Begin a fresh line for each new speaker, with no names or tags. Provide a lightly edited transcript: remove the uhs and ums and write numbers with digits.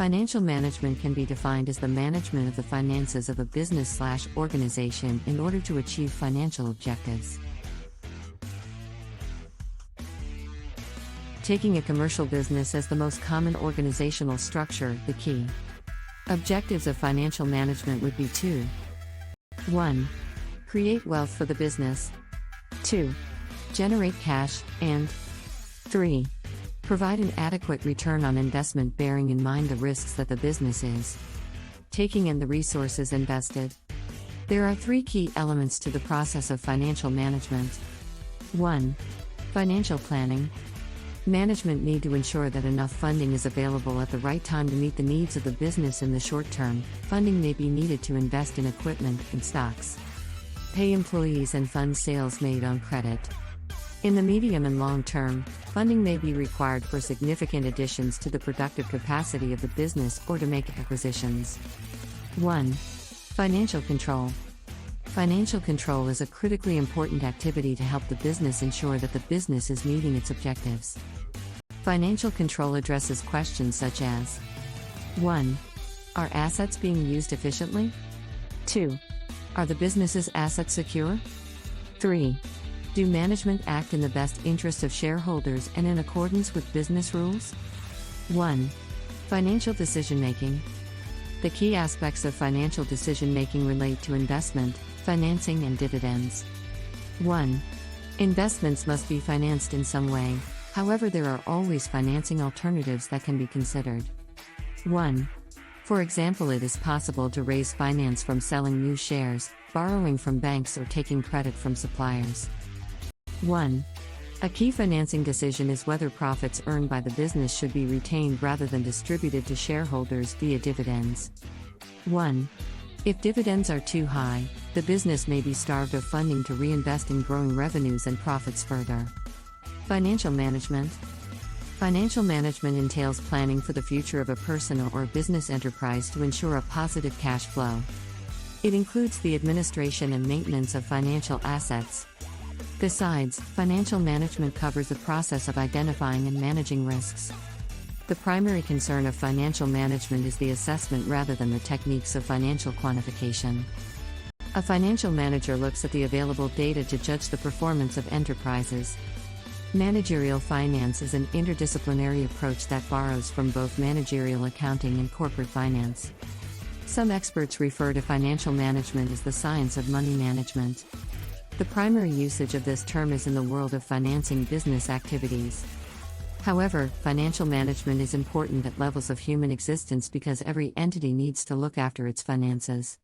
Financial management can be defined as the management of the finances of a business/organization in order to achieve financial objectives. Taking a commercial business as the most common organizational structure, the key objectives of financial management would be 2. 1. Create wealth for the business. 2. Generate cash, and 3. Provide an adequate return on investment bearing in mind the risks that the business is taking and the resources invested. There are 3 key elements to the process of financial management. 1. Financial planning. Management need to ensure that enough funding is available at the right time to meet the needs of the business in the short term. Funding may be needed to invest in equipment and stocks, pay employees, and fund sales made on credit. In the medium and long term, funding may be required for significant additions to the productive capacity of the business or to make acquisitions. 1. Financial control. Financial control is a critically important activity to help the business ensure that the business is meeting its objectives. Financial control addresses questions such as: 1. Are assets being used efficiently? 2. Are the business's assets secure? 3. Do management act in the best interest of shareholders and in accordance with business rules? 1. Financial decision-making. The key aspects of financial decision-making relate to investment, financing, and dividends. 1. Investments must be financed in some way, however there are always financing alternatives that can be considered. 1. For example, it is possible to raise finance from selling new shares, borrowing from banks, or taking credit from suppliers. 1. A key financing decision is whether profits earned by the business should be retained rather than distributed to shareholders via dividends. 1. If dividends are too high, the business may be starved of funding to reinvest in growing revenues and profits further. Financial management. Financial management entails planning for the future of a person or business enterprise to ensure a positive cash flow. It includes the administration and maintenance of financial assets. Besides, financial management covers the process of identifying and managing risks. The primary concern of financial management is the assessment rather than the techniques of financial quantification. A financial manager looks at the available data to judge the performance of enterprises. Managerial finance is an interdisciplinary approach that borrows from both managerial accounting and corporate finance. Some experts refer to financial management as the science of money management. The primary usage of this term is in the world of financing business activities. However, financial management is important at levels of human existence because every entity needs to look after its finances.